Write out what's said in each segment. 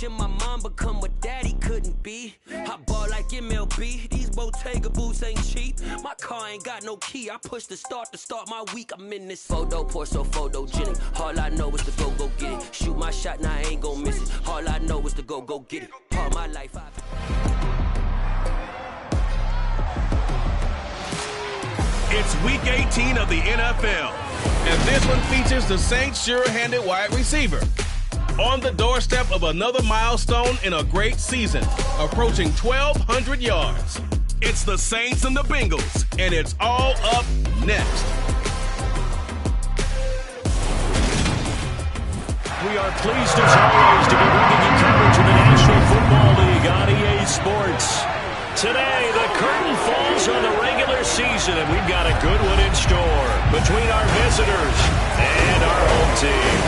Watching my mom become what daddy couldn't be. I ball like MLB, these Bottega boots ain't cheap. My car ain't got no key, I push the start to start my week. I'm in this photo, pour so photogenic. All I know is to go get it. Shoot my shot, now I ain't gon' miss it. All I know is to go get it. All my life It's week 18 of the NFL, and this one features the Saints' sure-handed wide receiver. On the doorstep of another milestone in a great season, approaching 1,200 yards. It's the Saints and the Bengals, and it's all up next. We are pleased as always to be bringing you coverage of the National Football League on EA Sports. Today, the curtain falls on the regular season, and we've got a good one in store between our visitors and our home team.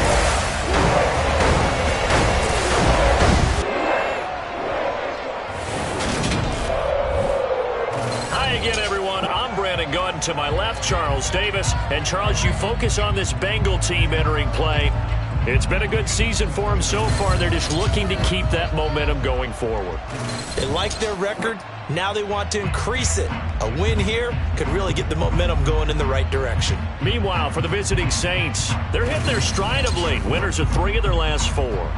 Hi again, everyone. I'm Brandon Gaudin. To my left, Charles Davis. And Charles, you focus on this Bengal team entering play. It's been a good season for them so far. They're just looking to keep that momentum going forward. They like their record. Now they want to increase it. A win here could really get the momentum going in the right direction. Meanwhile, for the visiting Saints, they're hitting their stride of late. Winners of 3 of their last 4.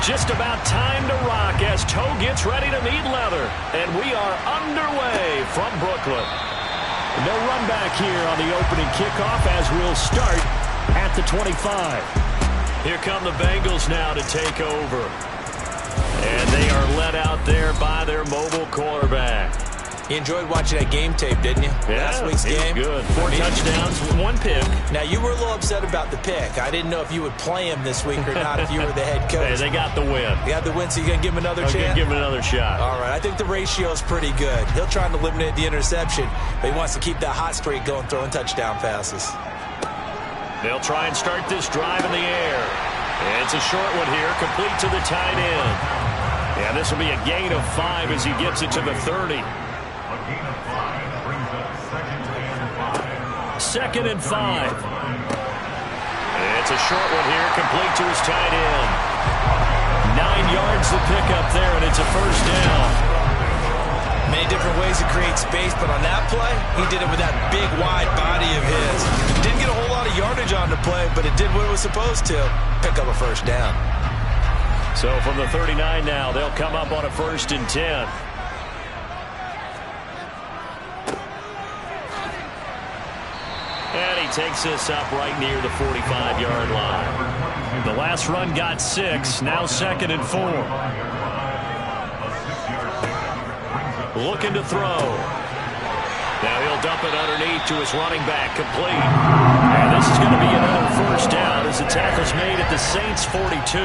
Just about time to rock as Toe gets ready to meet leather. And we are underway from Brooklyn. No run back here on the opening kickoff as we'll start at the 25. Here come the Bengals now to take over. And they are led out there by their mobile quarterback. You enjoyed watching that game tape, didn't you? Yeah, last week's game. Good. 4 touchdowns, 1 pick. Now, you were a little upset about the pick. I didn't know if you would play him this week or not if you were the head coach. Hey, they got the win. You got the win, so you're going to give him another chance? I'm going to give him another shot. All right. I think the ratio is pretty good. He'll try and eliminate the interception, but he wants to keep that hot streak going, throwing touchdown passes. They'll try and start this drive in the air. It's a short one here, complete to the tight end. Yeah, this will be a gain of 5 as he gets it to the 30. Second and 5. It's a short one here, complete to his tight end. 9 yards to pick up there, and it's a first down. Many different ways to create space, but on that play, he did it with that big, wide body of his. Didn't get a whole lot of yardage on the play, but it did what it was supposed to. Pick up a first down. So from the 39 now, they'll come up on a 1st and 10. And he takes this up right near the 45-yard line. The last run got 6, now 2nd and 4. Looking to throw. Now he'll dump it underneath to his running back, complete. And this is going to be another first down as the tackle's made at the Saints' 42.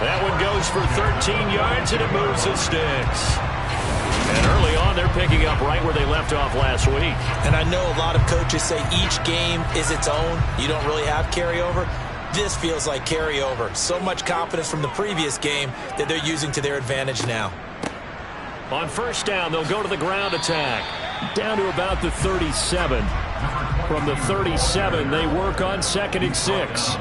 That one goes for 13 yards, and it moves the sticks. And early on, they're picking up right where they left off last week. And I know a lot of coaches say each game is its own. You don't really have carryover. This feels like carryover. So much confidence from the previous game that they're using to their advantage now. On first down, they'll go to the ground attack. Down to about the 37. From the 37, they work on 2nd and 6.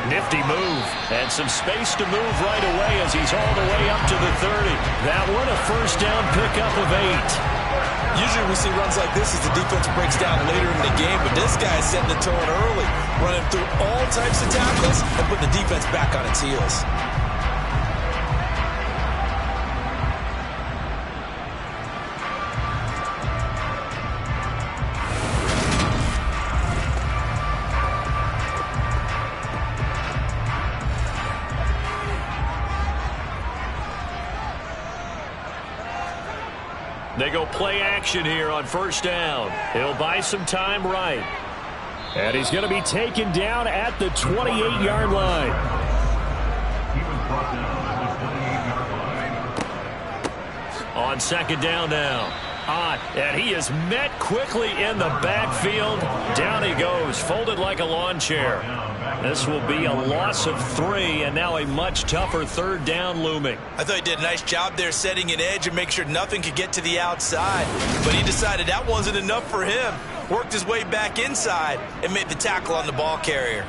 Nifty move, and some space to move right away as he's all the way up to the 30. That one a first down pickup of 8. Usually we see runs like this as the defense breaks down later in the game, but this guy is setting the tone early, running through all types of tackles and putting the defense back on its heels. They go play action here on first down. He'll buy some time right. And he's going to be taken down at the 28-yard line. On second down now. And he is met quickly in the backfield. Down he goes, folded like a lawn chair. This will be a loss of 3, and now a much tougher third down looming. I thought he did a nice job there setting an edge and make sure nothing could get to the outside. But he decided that wasn't enough for him. Worked his way back inside and made the tackle on the ball carrier.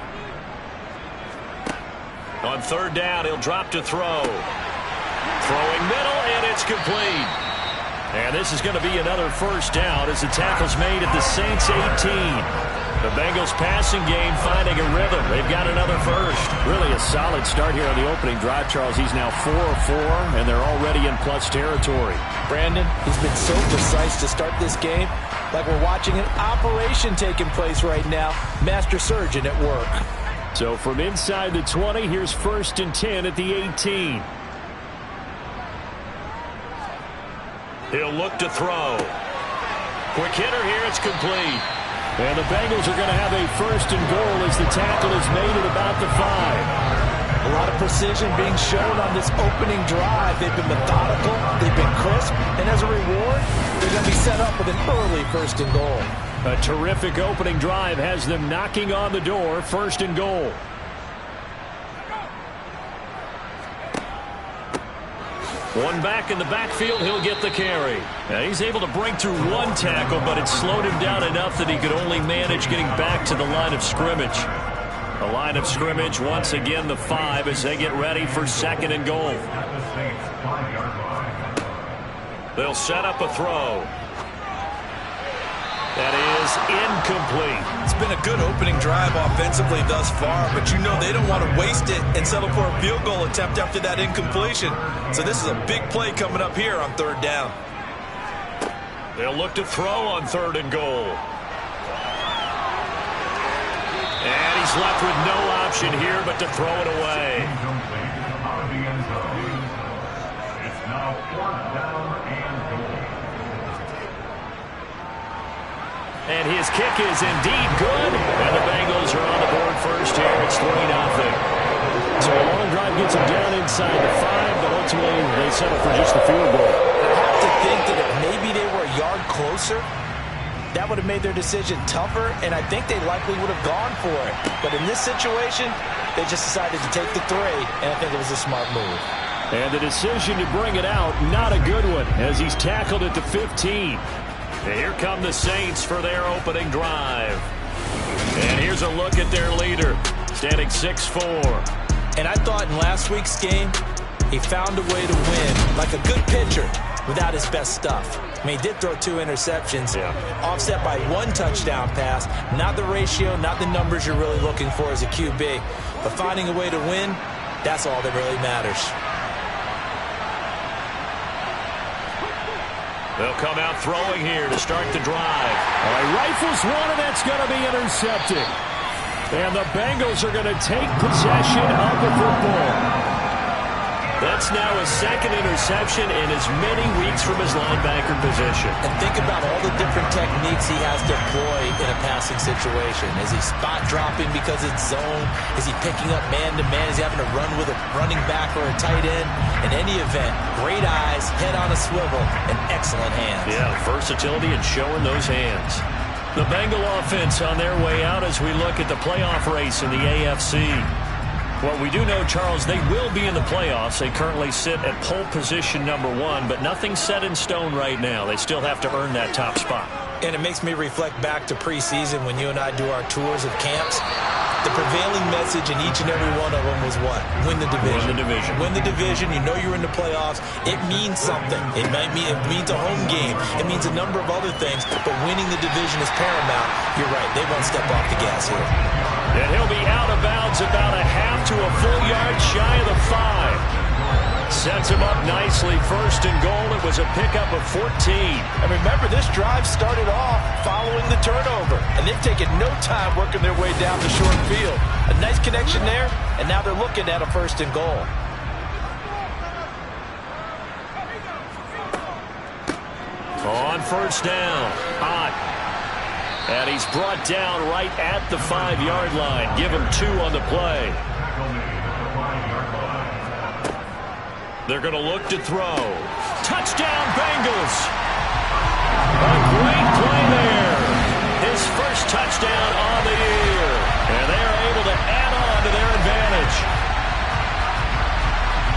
On third down, he'll drop to throw. Throwing middle, and it's complete. And this is going to be another first down as the tackle's made at the Saints 18. The Bengals passing game finding a rhythm. They've got another first. Really a solid start here on the opening drive, Charles. He's now 4 of 4, and they're already in plus territory. Brandon, he's been so precise to start this game. Like we're watching an operation taking place right now. Master surgeon at work. So from inside the 20, here's 1st and 10 at the 18. He'll look to throw. Quick hitter here, it's complete. And the Bengals are going to have a 1st and goal as the tackle is made at about the 5. A lot of precision being shown on this opening drive. They've been methodical, they've been crisp, and as a reward, they're going to be set up with an early 1st and goal. A terrific opening drive has them knocking on the door, 1st and goal. One back in the backfield, he'll get the carry. Now he's able to break through one tackle, but it slowed him down enough that he could only manage getting back to the line of scrimmage. The line of scrimmage, once again, the 5 as they get ready for 2nd and goal. They'll set up a throw. That is incomplete. It's been a good opening drive offensively thus far, but you know they don't want to waste it and settle for a field goal attempt after that incompletion. So this is a big play coming up here on 3rd down. They'll look to throw on 3rd and goal. And he's left with no option here but to throw it away. It's now 4th down and goal. And his kick is indeed good. And the Bengals are on the board first here. It's 3-0. So a long drive gets them down inside the 5, but ultimately they settle for just the field goal. I have to think that if maybe they were a yard closer, that would have made their decision tougher, and I think they likely would have gone for it. But in this situation, they just decided to take the 3, and I think it was a smart move. And the decision to bring it out, not a good one, as he's tackled at the 15. And here come the Saints for their opening drive. And here's a look at their leader, standing 6'4". And I thought in last week's game, he found a way to win, like a good pitcher, without his best stuff. I mean, he did throw 2 interceptions, offset by 1 touchdown pass. Not the ratio, not the numbers you're really looking for as a QB. But finding a way to win, that's all that really matters. They'll come out throwing here to start the drive. All right, rifles one, and that's going to be intercepted. And the Bengals are going to take possession of the football. That's now his 2nd interception in as many weeks from his linebacker position. And think about all the different techniques he has to employ in a passing situation. Is he spot dropping because it's zone? Is he picking up man-to-man? Is he having to run with a running back or a tight end? In any event, great eyes, head on a swivel, and excellent hands. Yeah, versatility and showing those hands. The Bengal offense on their way out as we look at the playoff race in the AFC. Well, we do know, Charles, they will be in the playoffs. They currently sit at pole position number 1, but nothing's set in stone right now. They still have to earn that top spot. And it makes me reflect back to preseason when you and I do our tours of camps. The prevailing message in each and every one of them was what? Win the division. Win the division. Win the division. You know you're in the playoffs. It means something. It means a home game. It means a number of other things, but winning the division is paramount. You're right. They won't step off the gas here. And he'll be out of bounds about a half to a full yard shy of the 5. Sets him up nicely. 1st and goal. It was a pickup of 14. And remember, this drive started off following the turnover. And they've taken no time working their way down the short field. A nice connection there, and now they're looking at a 1st and goal. On first down, Ott. And he's brought down right at the 5-yard line. Give him 2 on the play. They're going to look to throw. Touchdown, Bengals. A great play there. His first touchdown on the year. And they are able to add on to their advantage.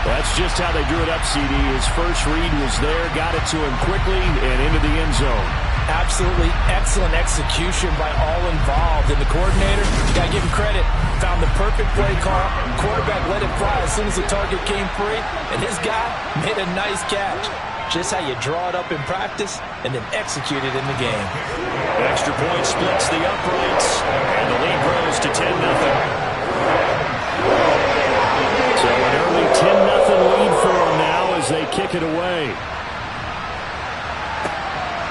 That's just how they drew it up, CD. His first read was there, got it to him quickly, and into the end zone. Absolutely excellent execution by all involved. And the coordinator, got to give him credit, found the perfect play call. Quarterback let it fly as soon as the target came free, and his guy made a nice catch. Just how you draw it up in practice and then execute it in the game. Extra point splits the uprights, and the lead grows to 10-0. So an early 10-0 lead for them now as they kick it away.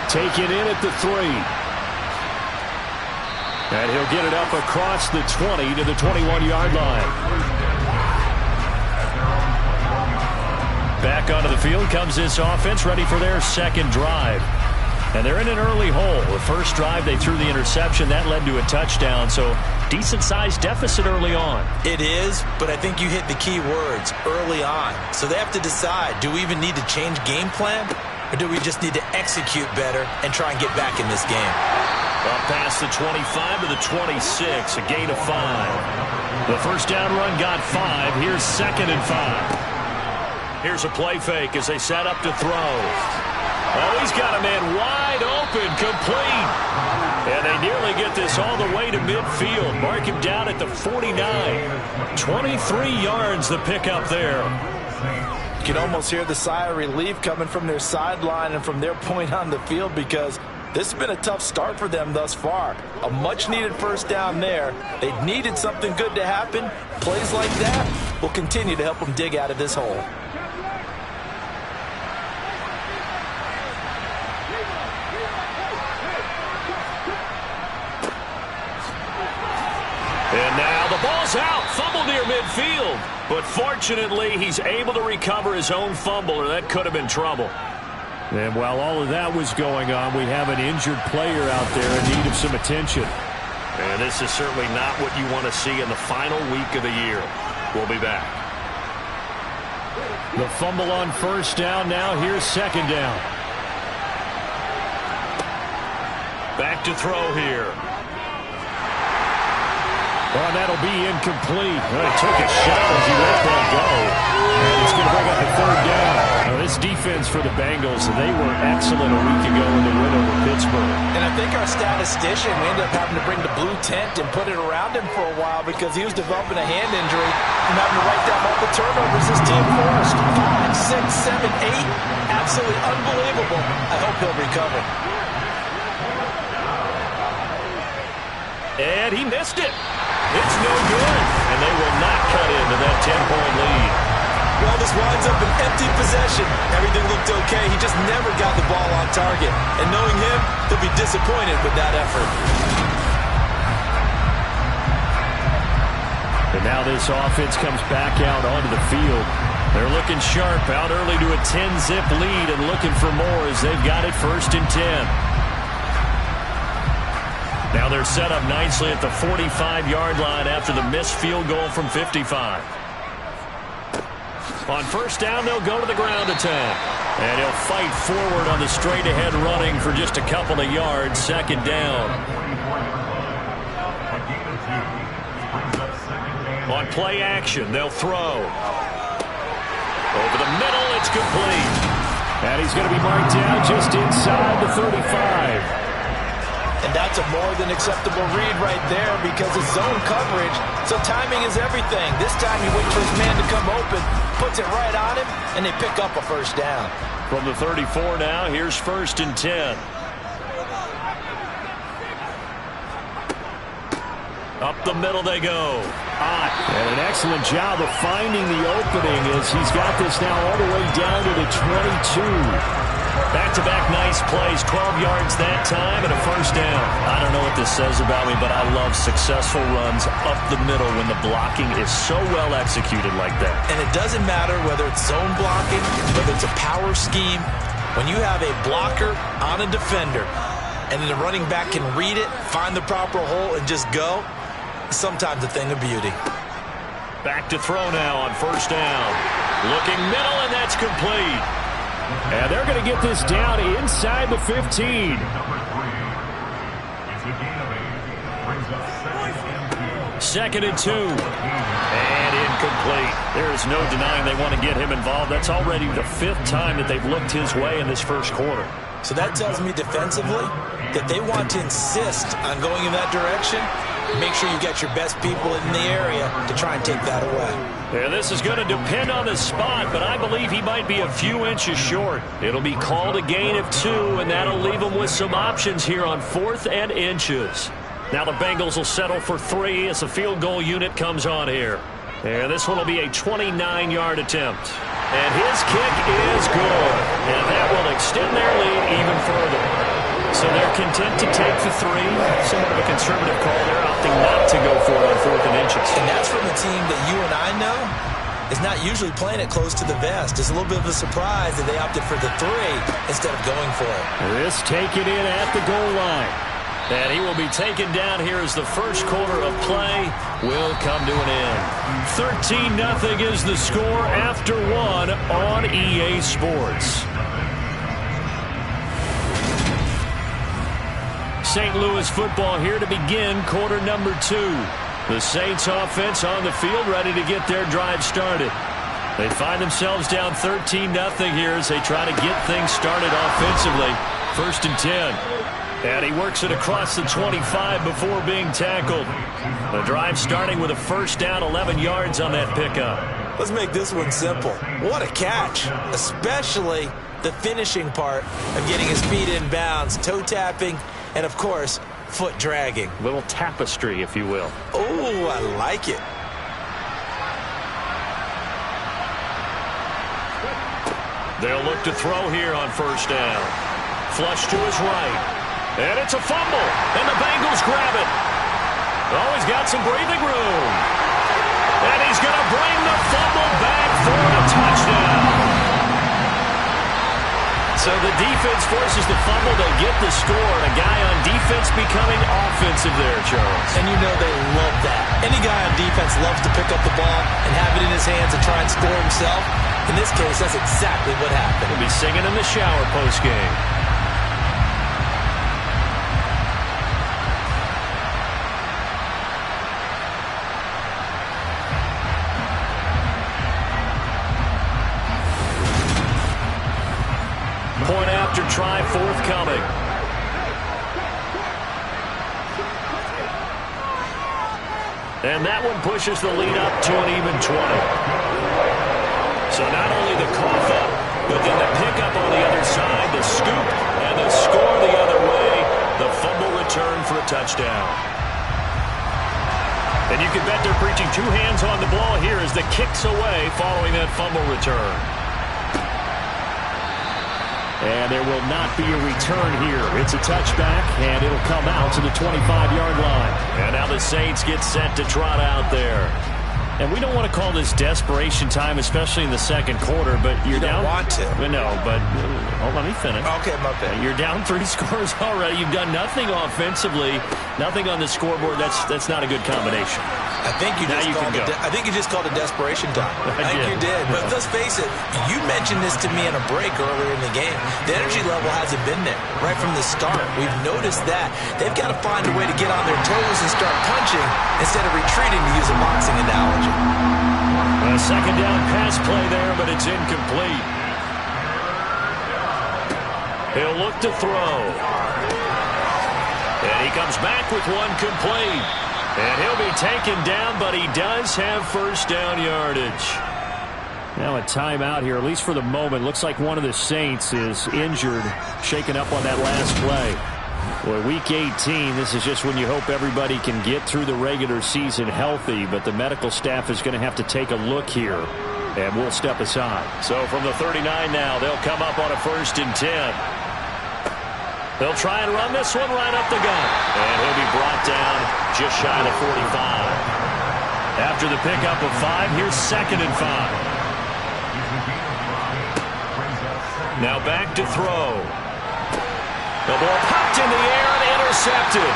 Take it in at the 3. And he'll get it up across the 20 to the 21-yard line. Back onto the field comes this offense, ready for their second drive. And they're in an early hole. The first drive, they threw the interception. That led to a touchdown, so decent-sized deficit early on. It is, but I think you hit the key words, early on. So they have to decide, do we even need to change game plan, or do we just need to execute better and try and get back in this game? Up past the 25 to the 26, a gain of 5. The first down run got 5. Here's 2nd and 5. Here's a play fake as they set up to throw. Oh, he's got a man wide open, complete. And they nearly get this all the way to midfield. Mark him down at the 49. 23 yards the pickup there. You can almost hear the sigh of relief coming from their sideline and from their point on the field, because this has been a tough start for them thus far. A much-needed first down there. They needed something good to happen. Plays like that will continue to help them dig out of this hole. And now the ball's out. Fumble near midfield. But fortunately, he's able to recover his own fumble, or that could have been trouble. And while all of that was going on, we have an injured player out there in need of some attention. And this is certainly not what you want to see in the final week of the year. We'll be back. The fumble on first down. Now here's 2nd down. Back to throw here. Oh, that'll be incomplete. Well, he took a shot as he let that go. And it's going to bring up a 3rd down. Now, this defense for the Bengals, they were excellent a week ago in the win over Pittsburgh. And I think our statistician, we ended up having to bring the blue tent and put it around him for a while because he was developing a hand injury and having to write down all the turnovers his team forced. 5, 6, 7, 8. Absolutely unbelievable. I hope he'll recover. And he missed it. It's no good. And they will not cut into that 10-point lead. Well, this winds up an empty possession. Everything looked okay. He just never got the ball on target. And knowing him, he'll be disappointed with that effort. And now this offense comes back out onto the field. They're looking sharp, out early to a 10-zip lead and looking for more as they've got it 1st and 10. Now they're set up nicely at the 45-yard line after the missed field goal from 55. On first down, they'll go to the ground attack. And he'll fight forward on the straight-ahead running for just a couple of yards. 2nd down. On play action, they'll throw. Over the middle, it's complete. And he's going to be marked down just inside the 35. And that's a more than acceptable read right there because it's zone coverage, so timing is everything. This time he waits for his man to come open, puts it right on him, and they pick up a first down. From the 34 now, here's 1st and 10. Up the middle they go. Ott. And an excellent job of finding the opening as he's got this now all the way down to the 22. Back-to-back nice plays, 12 yards that time and a first down. I don't know what this says about me, but I love successful runs up the middle when the blocking is so well executed like that. And it doesn't matter whether it's zone blocking, whether it's a power scheme. When you have a blocker on a defender and then the running back can read it, find the proper hole, and just go, sometimes a thing of beauty. Back to throw now on first down. Looking middle, and that's complete. And they're going to get this down inside the 15. Number 3. It's a gain of 8. Brings up second and 2. 2nd and 2. And incomplete. There is no denying they want to get him involved. That's already the 5th time that they've looked his way in this first quarter. So that tells me defensively that they want to insist on going in that direction. Make sure you get your best people in the area to try and take that away. Yeah, this is going to depend on the spot, but I believe he might be a few inches short. It'll be called a gain of 2, and that'll leave him with some options here on 4th and inches. Now the Bengals will settle for 3 as the field goal unit comes on here. And this one will be a 29-yard attempt. And his kick is good. And that will extend their lead even further. So they're content to take the 3. Somewhat of a conservative call. They're opting not to go for it on 4th and inches. And that's from a team that you and I know is not usually playing it close to the vest. It's a little bit of a surprise that they opted for the 3 instead of going for it. This taken in at the goal line. And he will be taken down here as the first quarter of play will come to an end. 13-0 is the score after 1 on EA Sports. St. Louis football here to begin quarter number 2. The Saints offense on the field ready to get their drive started. They find themselves down 13-0 here as they try to get things started offensively. 1st and 10. And he works it across the 25 before being tackled. The drive starting with a first down, 11 yards on that pickup. Let's make this one simple. What a catch, especially the finishing part of getting his feet in bounds, toe tapping, and of course, foot dragging. Little tapestry, if you will. Oh, I like it. They'll look to throw here on first down. Flush to his right. And it's a fumble, and the Bengals grab it. Oh, he's got some breathing room. And he's going to bring the fumble back for a touchdown. So the defense forces the fumble. They get the score, and a guy on defense becoming offensive there, Charles. And you know they love that. Any guy on defense loves to pick up the ball and have it in his hands and try and score himself. In this case, that's exactly what happened. He'll be singing in the shower postgame. Point after try forthcoming. And that one pushes the lead up to an even 20. So not only the cough up, but then the pickup on the other side, the scoop, and the score the other way, the fumble return for a touchdown. And you can bet they're preaching 2 hands on the ball here as the kick's away following that fumble return. And there will not be a return here. It's a touchback, and it'll come out to the 25-yard line. And now the Saints get set to trot out there. And we don't want to call this desperation time, especially in the second quarter, but you're down. You don't want to. No, but let me finish. Okay, my bad. You're down 3 scores already. You've done nothing offensively, nothing on the scoreboard. That's not a good combination. I think you just called it desperation time. I think you did. But let's face it, you mentioned this to me in a break earlier in the game. The energy level hasn't been there right from the start. We've noticed that. They've got to find a way to get on their toes and start punching instead of retreating, to use a boxing analogy. A second down pass play there, but it's incomplete. He'll look to throw. And he comes back with one complete. And he'll be taken down, but he does have first down yardage. Now a timeout here, at least for the moment. Looks like one of the Saints is injured, shaken up on that last play. Boy, week 18, this is just when you hope everybody can get through the regular season healthy, but the medical staff is going to have to take a look here, and we'll step aside. So from the 39 now, they'll come up on a 1st and 10. They'll try and run this one right up the gut. And he'll be brought down just shy of the 45. After the pickup of 5, here's 2nd and 5. Now back to throw. The ball popped in the air and intercepted.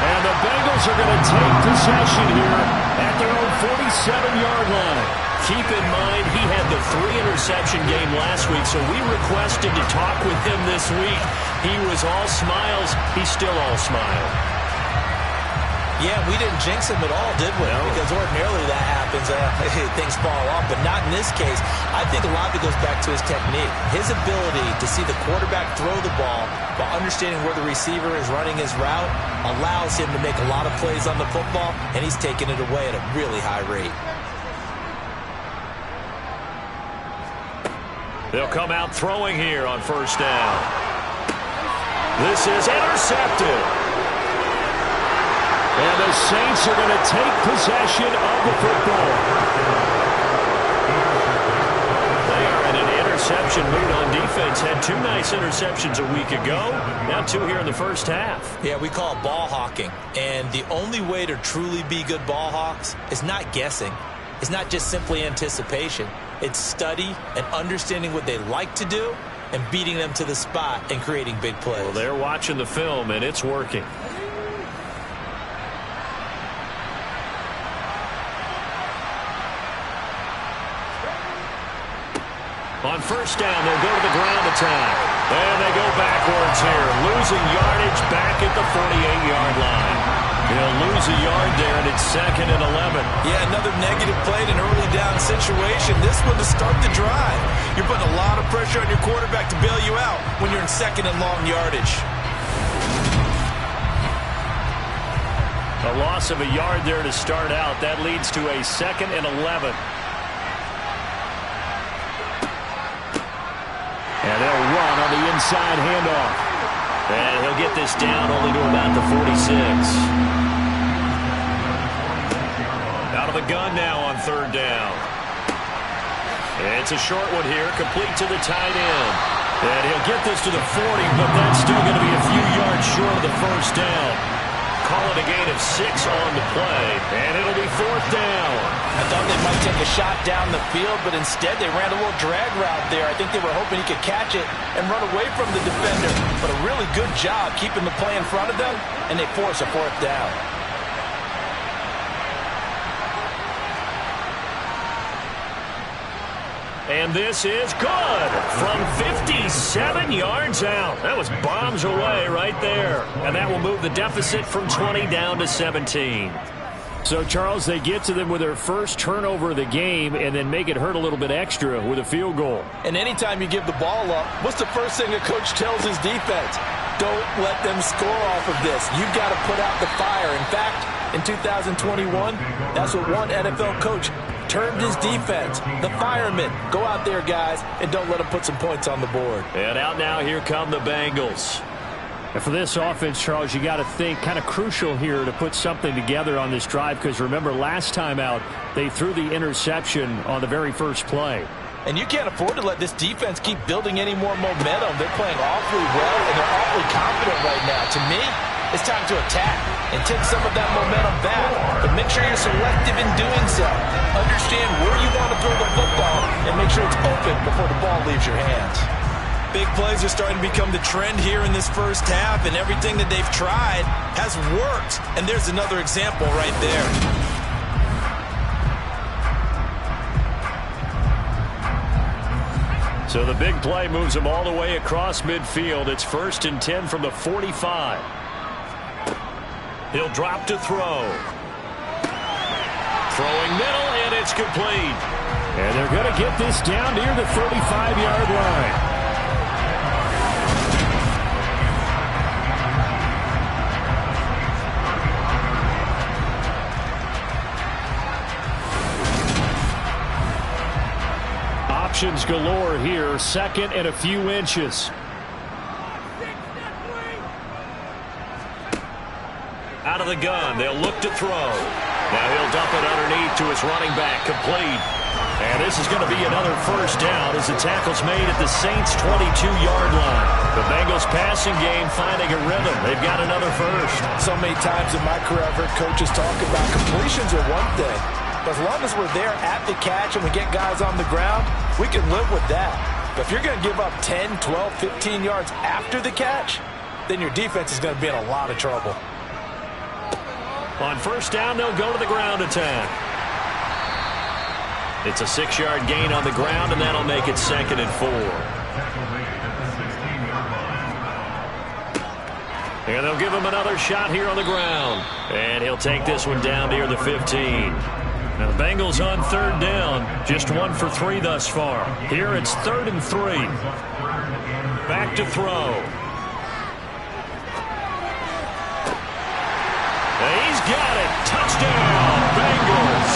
And the Bengals are going to take possession here at their own 47-yard line. Keep in mind, he had the 3-interception game last week, so we requested to talk with him this week. He was all smiles. He's still all smile. Yeah, we didn't jinx him at all, did we? No. Because ordinarily that happens. Things fall off, but not in this case. I think a lot of it goes back to his technique. His ability to see the quarterback throw the ball while understanding where the receiver is running his route allows him to make a lot of plays on the football, and he's taking it away at a really high rate. They'll come out throwing here on first down. This is intercepted. And the Saints are going to take possession of the football. They are in an interception mood on defense. Had 2 nice interceptions a week ago. Now 2 here in the first half. Yeah, we call it ball hawking. And the only way to truly be good ball hawks is not guessing. It's not just simply anticipation. It's study and understanding what they like to do and beating them to the spot and creating big plays. Well, they're watching the film, and it's working. On first down, they'll go to the ground attack. And they go backwards here, losing yardage back at the 48-yard line. They'll lose a yard there, and it's 2nd and 11. Yeah, another negative play in an early down situation. This one to start the drive. You're putting a lot of pressure on your quarterback to bail you out when you're in 2nd and long yardage. A loss of a yard there to start out. That leads to a 2nd and 11. And they'll run on the inside handoff. And he'll get this down only to about the 46. Out of the gun now on 3rd down. It's a short one here, complete to the tight end. And he'll get this to the 40, but that's still going to be a few yards short of the first down. Call it a gain of 6 on the play, and it'll be 4th down. I thought they might take a shot down the field, but instead they ran a little drag route there. I think they were hoping he could catch it and run away from the defender. But a really good job keeping the play in front of them, and they force a 4th down. And this is good from 57 yards out. That was bombs away right there. And that will move the deficit from 20 down to 17. So, Charles, they get to them with their first turnover of the game and then make it hurt a little bit extra with a field goal. And anytime you give the ball up, what's the first thing a coach tells his defense? Don't let them score off of this. You've got to put out the fire. In fact, in 2021, that's what one NFL coach termed his defense, the firemen. Go out there, guys, and don't let them put some points on the board. And out now, here come the Bengals. And for this offense, Charles, you got to think kind of crucial here to put something together on this drive, because remember last time out, they threw the interception on the very first play. And you can't afford to let this defense keep building any more momentum. They're playing awfully well, and they're awfully confident right now. To me, it's time to attack and take some of that momentum back. But make sure you're selective in doing so. Understand where you want to throw the football and make sure it's open before the ball leaves your hands. Big plays are starting to become the trend here in this first half, and everything that they've tried has worked. And there's another example right there. So the big play moves them all the way across midfield. It's 1st and 10 from the 45. He'll drop to throw. Throwing middle, and it's complete. And they're going to get this down near the 35-yard line. Options galore here. 2nd and a few inches. Out of the gun, they'll look to throw. Now he'll dump it underneath to his running back, complete. And this is going to be another first down as the tackle's made at the Saints' 22-yard line. The Bengals passing game finding a rhythm. They've got another first. So many times in my career I've heard coaches talk about completions are one thing. But as long as we're there at the catch and we get guys on the ground, we can live with that. But if you're going to give up 10, 12, 15 yards after the catch, then your defense is going to be in a lot of trouble. On first down, they'll go to the ground attack. It's a 6-yard gain on the ground, and that'll make it 2nd and 4. And they'll give him another shot here on the ground. And he'll take this one down near the 15. Now the Bengals on 3rd down. Just 1 for 3 thus far. Here it's 3rd and 3. Back to throw. He's got it. Touchdown, Bengals.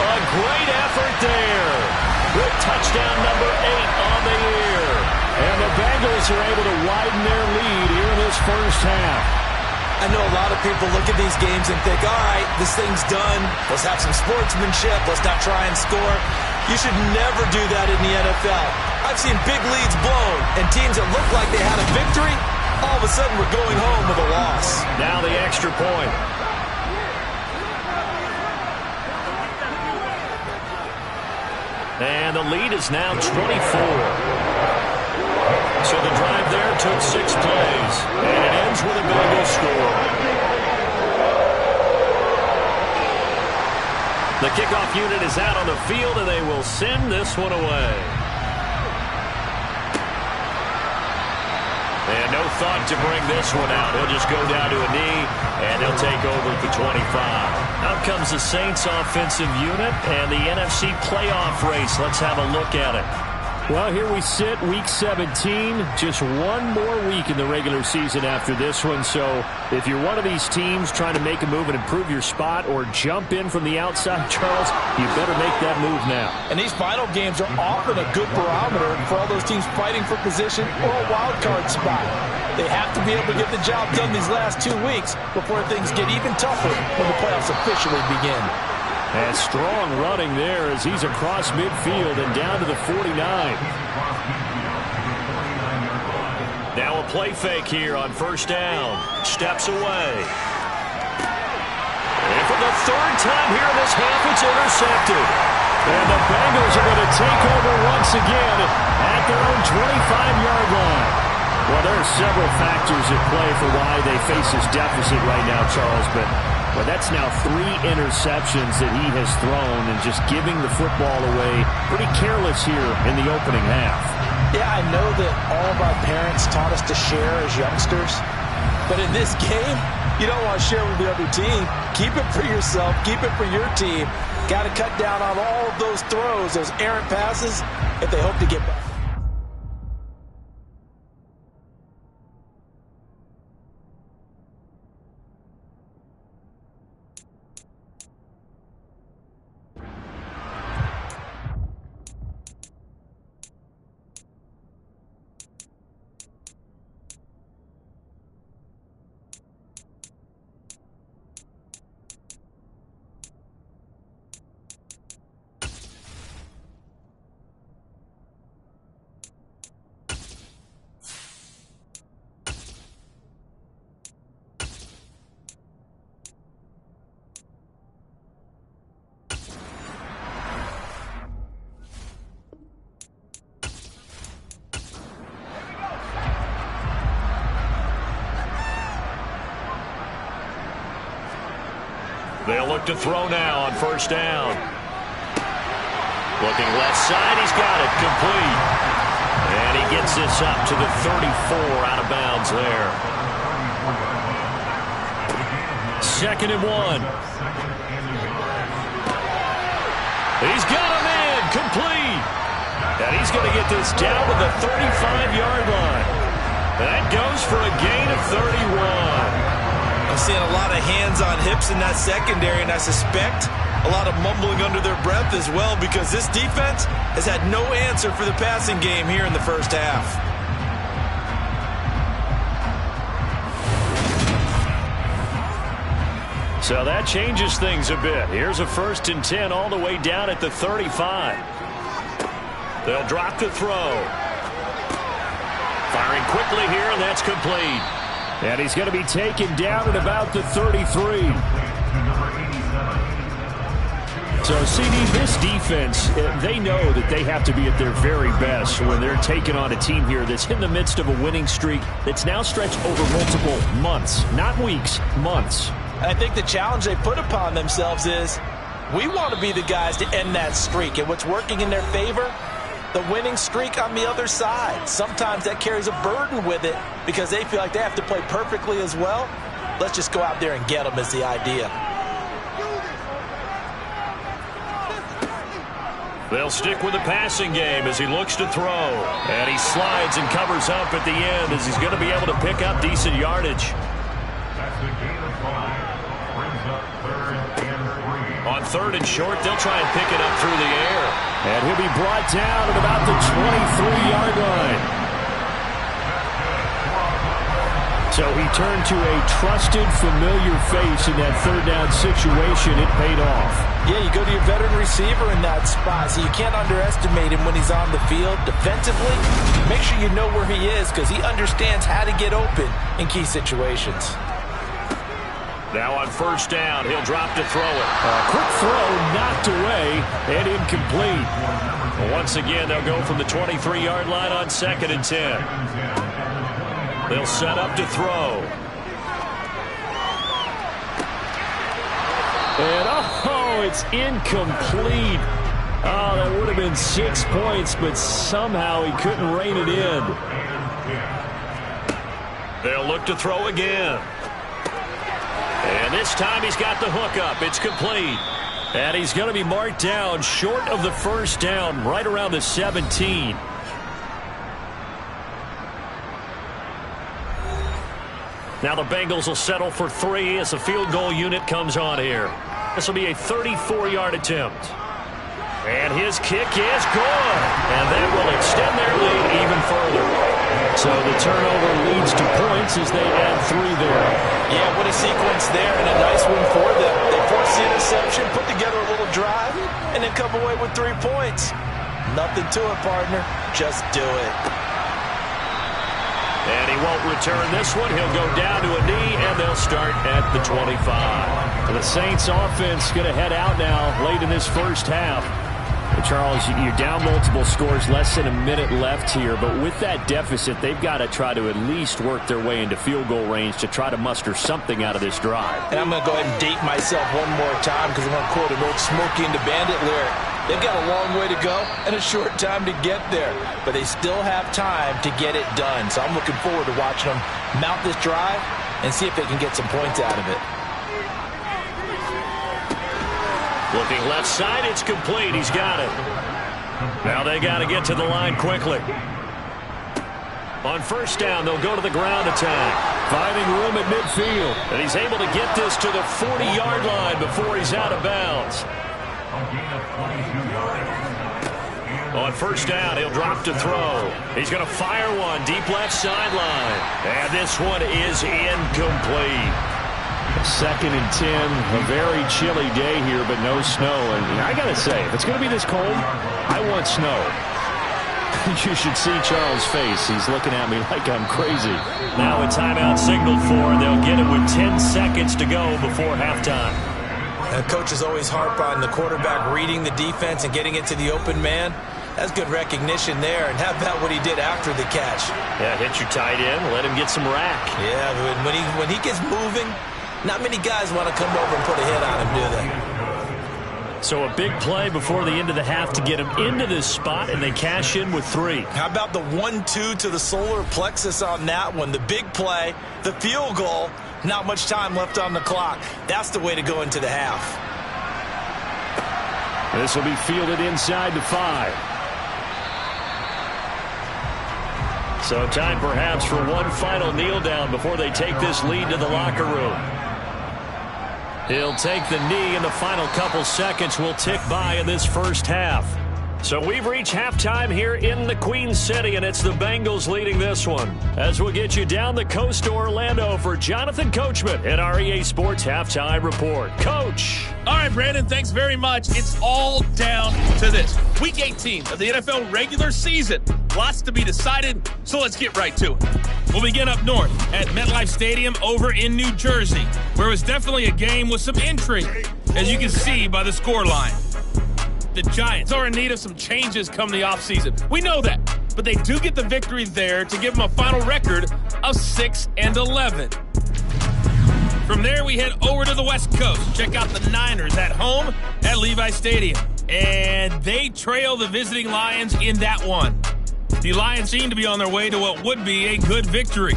A great effort there. With touchdown number 8 on the year. And the Bengals are able to widen their lead here in this first half. I know a lot of people look at these games and think, all right, this thing's done. Let's have some sportsmanship. Let's not try and score. You should never do that in the NFL. I've seen big leads blown, and teams that look like they had a victory, all of a sudden we're going home with a loss. Now the extra point. And the lead is now 24. So the drive there took 6 plays, and it ends with a Bengals score. The kickoff unit is out on the field, and they will send this one away. And no thought to bring this one out. He'll just go down to a knee, and he'll take over at the 25. Out comes the Saints offensive unit and the NFC playoff race. Let's have a look at it. Well, here we sit, Week 17, just one more week in the regular season after this one. So if you're one of these teams trying to make a move and improve your spot or jump in from the outside, Charles, you better make that move now. And these final games are often a good barometer for all those teams fighting for position or a wild card spot. They have to be able to get the job done these last 2 weeks before things get even tougher when the playoffs officially begin. And strong running there as he's across midfield and down to the 49. Now a play fake here on first down. Steps away. And for the 3rd time here in this half, it's intercepted. And the Bengals are going to take over once again at their own 25-yard line. Well, there are several factors at play for why they face this deficit right now, Charles, but that's now 3 interceptions that he has thrown and just giving the football away pretty careless here in the opening half. Yeah, I know that all of our parents taught us to share as youngsters, but in this game, you don't want to share with the other team. Keep it for yourself. Keep it for your team. Got to cut down on all of those throws, those errant passes, if they hope to get back. They'll look to throw now on first down. Looking left side, he's got it, complete. And he gets this up to the 34, out of bounds there. 2nd and 1. He's got him in, complete. And he's going to get this down to the 35-yard line. That goes for a gain of 31. I'm seeing a lot of hands on hips in that secondary, and I suspect a lot of mumbling under their breath as well, because this defense has had no answer for the passing game here in the first half. So that changes things a bit. Here's a 1st and 10 all the way down at the 35. They'll drop to throw. Firing quickly here, and that's complete. And he's going to be taken down at about the 33. So So, CD, this defense, they know that they have to be at their very best when they're taking on a team here that's in the midst of a winning streak that's now stretched over multiple months, not weeks, months. I think the challenge they put upon themselves is we want to be the guys to end that streak. And what's working in their favor? The winning streak on the other side. Sometimes that carries a burden with it because they feel like they have to play perfectly as well. Let's just go out there and get them is the idea. They'll stick with the passing game as he looks to throw. And he slides and covers up at the end as he's going to be able to pick up decent yardage. On 3rd and short, they'll try and pick it up through the air. And he'll be brought down at about the 23-yard line. So he turned to a trusted, familiar face in that 3rd down situation. It paid off. Yeah, you go to your veteran receiver in that spot, so you can't underestimate him when he's on the field. Defensively, make sure you know where he is because he understands how to get open in key situations. Now on 1st down, he'll drop to throw it. A quick throw knocked away and incomplete. Once again, they'll go from the 23-yard line on 2nd and 10. They'll set up to throw. And, oh, it's incomplete. Oh, that would have been 6 points, but somehow he couldn't rein it in. They'll look to throw again. And this time he's got the hook up. It's complete. And he's going to be marked down short of the 1st down, right around the 17. Now the Bengals will settle for 3 as the field goal unit comes on here. This will be a 34-yard attempt. And his kick is good. And that will extend their lead even further. So the turnover leads to points as they add 3 there. Yeah, what a sequence there and a nice one for them. They force the interception, put together a little drive, and then come away with 3 points. Nothing to it, partner. Just do it. And he won't return this one. He'll go down to a knee, and they'll start at the 25. The Saints offense going to head out now late in this 1st half. Charles, you're down multiple scores, less than a minute left here, but with that deficit, they've got to try to at least work their way into field goal range to try to muster something out of this drive. And I'm going to go ahead and date myself one more time because I'm going to quote an old Smokey and the Bandit lyric. They've got a long way to go and a short time to get there, but they still have time to get it done. So I'm looking forward to watching them mount this drive and see if they can get some points out of it. Looking left side, it's complete. He's got it. Now they got to get to the line quickly. On 1st down, they'll go to the ground attack. Finding room at midfield. And he's able to get this to the 40-yard line before he's out of bounds. On 1st down, he'll drop to throw. He's going to fire one deep left sideline. And this one is incomplete. 2nd and 10, a very chilly day here, but no snow. And I got to say, if it's going to be this cold, I want snow. You should see Charles' face. He's looking at me like I'm crazy. Now a timeout signaled for, and they'll get it with 10 seconds to go before halftime. Coaches always harp on the quarterback reading the defense and getting it to the open man. That's good recognition there. And how about what he did after the catch? Yeah, hit your tight end, let him get some rack. Yeah, when he gets moving, not many guys want to come over and put a hit on him, do they? So a big play before the end of the half to get him into this spot, and they cash in with 3. How about the 1-2 to the solar plexus on that one? The big play, the field goal, not much time left on the clock. That's the way to go into the half. This will be fielded inside the 5. So time perhaps for one final kneel down before they take this lead to the locker room. He'll take the knee, and the final couple seconds will tick by in this 1st half. So we've reached halftime here in the Queen City, and it's the Bengals leading this one. As we'll get you down the coast to Orlando for Jonathan Coachman at our EA Sports Halftime Report. Coach. All right, Brandon, thanks very much. It's all down to this. Week 18 of the NFL regular season. Lots to be decided, so let's get right to it. We'll begin up north at MetLife Stadium over in New Jersey, where it was definitely a game with some intrigue, as you can see by the scoreline. The Giants are in need of some changes come the offseason. We know that. But they do get the victory there to give them a final record of 6-11. From there, we head over to the West Coast. Check out the Niners at home at Levi Stadium. And they trail the visiting Lions in that one. The Lions seem to be on their way to what would be a good victory.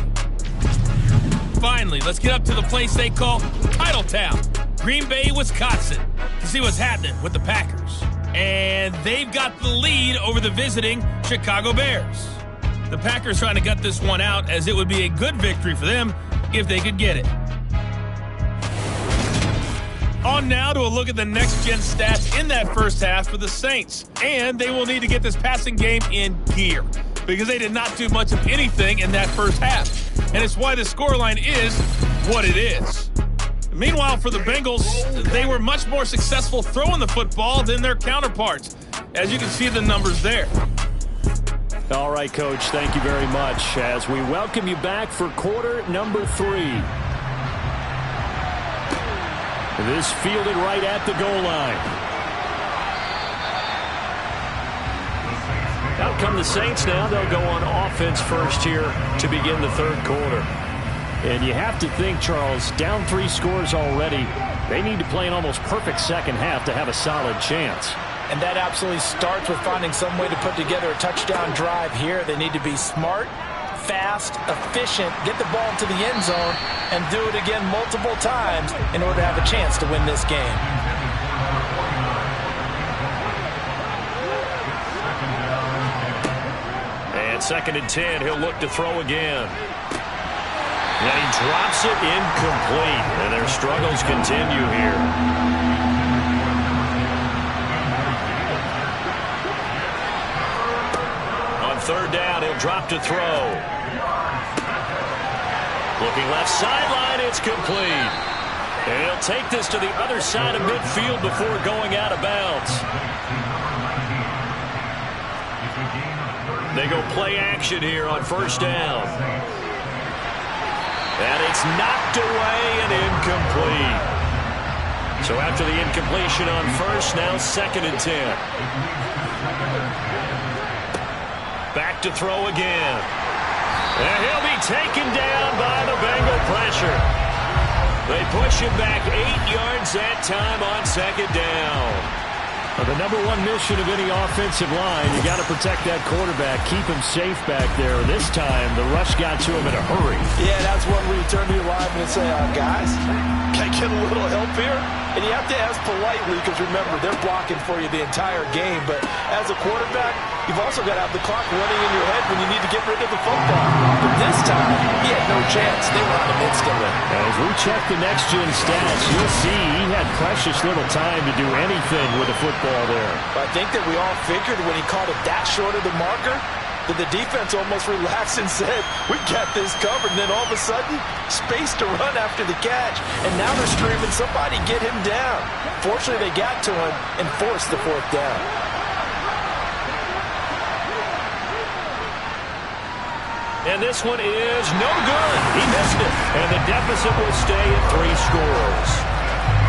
Finally, let's get up to the place they call Titletown, Green Bay, Wisconsin, to see what's happening with the Packers. And they've got the lead over the visiting Chicago Bears. The Packers trying to gut this one out, as it would be a good victory for them if they could get it. On now to a look at the next-gen stats in that first half for the Saints. And they will need to get this passing game in gear, because they did not do much of anything in that first half. And it's why the scoreline is what it is. Meanwhile, for the Bengals, they were much more successful throwing the football than their counterparts, as you can see the numbers there. All right, Coach, thank you very much as we welcome you back for quarter number 3. This fielded right at the goal line. Out come the Saints now. They'll go on offense first here to begin the third quarter. And you have to think, Charles, down 3 scores already. They need to play an almost perfect second half to have a solid chance. And that absolutely starts with finding some way to put together a touchdown drive here. They need to be smart, fast, efficient, get the ball to the end zone, and do it again multiple times in order to have a chance to win this game. And 2nd and 10, he'll look to throw again. And he drops it incomplete. And their struggles continue here. On 3rd down, he'll drop to throw. Looking left sideline, it's complete. And he'll take this to the other side of midfield before going out of bounds. They go play action here on 1st down. And it's knocked away and incomplete. So after the incompletion on 1st, now 2nd and 10. Back to throw again. And he'll be taken down by the Bengal pressure. They push him back 8 yards that time on 2nd down. The number 1 mission of any offensive line, you got to protect that quarterback, keep him safe back there. This time, the rush got to him in a hurry. Yeah, that's one where you turn to your lineman and say, guys, can I get a little help here? And you have to ask politely, because remember, they're blocking for you the entire game. But as a quarterback, you've also got to have the clock running in your head when you need to get rid of the football. But this time, he had no chance. They were on him instantly. As we check the next-gen stats, you'll see he had precious little time to do anything with the football there. I think that we all figured when he caught it that short of the marker, that the defense almost relaxed and said, we got this covered. And then all of a sudden, space to run after the catch. And now they're screaming, somebody get him down. Fortunately, they got to him and forced the 4th down. And this one is no good. He missed it. And the deficit will stay at 3 scores.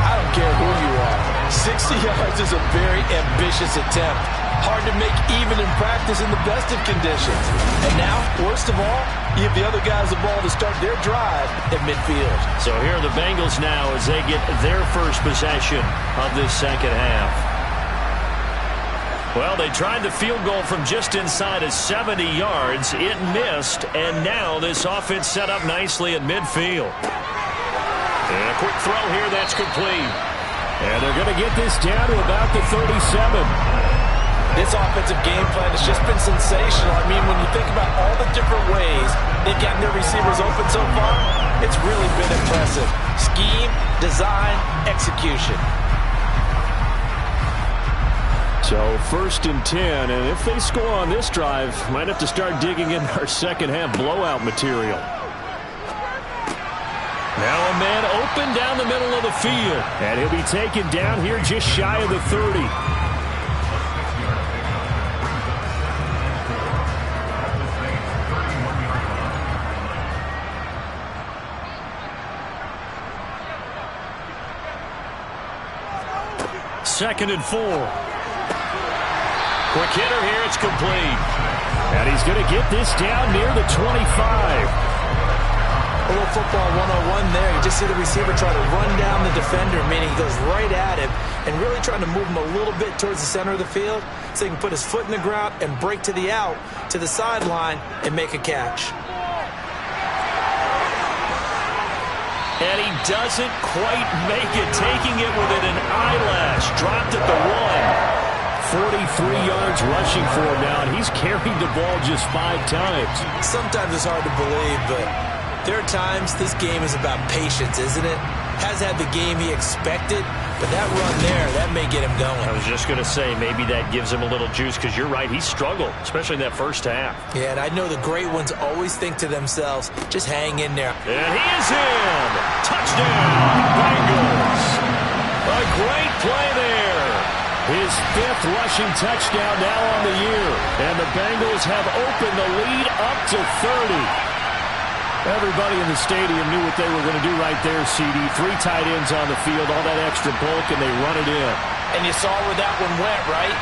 I don't care who you are. 60 yards is a very ambitious attempt. Hard to make even in practice in the best of conditions. And now, worst of all, you have the other guys the ball to start their drive at midfield. So here are the Bengals now as they get their first possession of this second half. Well, they tried the field goal from just inside of 70 yards. It missed, and now this offense set up nicely at midfield. And a quick throw here that's complete. And they're going to get this down to about the 37. This offensive game plan has just been sensational. I mean, when you think about all the different ways they've gotten their receivers open so far, it's really been impressive. Scheme, design, execution. So 1st and 10, and if they score on this drive, might have to start digging in our second half blowout material. Now a man open down the middle of the field, and he'll be taken down here just shy of the 30. Second and 4. Quick hitter here. It's complete. And he's going to get this down near the 25. A little football 101 there. You just see the receiver try to run down the defender, meaning he goes right at him and really trying to move him a little bit towards the center of the field so he can put his foot in the ground and break to the out, to the sideline, and make a catch. And he doesn't quite make it, taking it within an eyelash. Dropped at the 1. 43 yards rushing for him now, and he's carried the ball just 5 times. Sometimes it's hard to believe, but there are times this game is about patience, isn't it? Has had the game he expected, but that run there, that may get him going. I was just going to say, maybe that gives him a little juice, because you're right, he struggled, especially in that first half. Yeah, and I know the great ones always think to themselves, just hang in there. And he is in! Touchdown, Bengals! A great play there. His 5th rushing touchdown now on the year. And the Bengals have opened the lead up to 30. Everybody in the stadium knew what they were going to do right there, CD. 3 tight ends on the field, all that extra bulk, and they run it in. And you saw where that one went, right?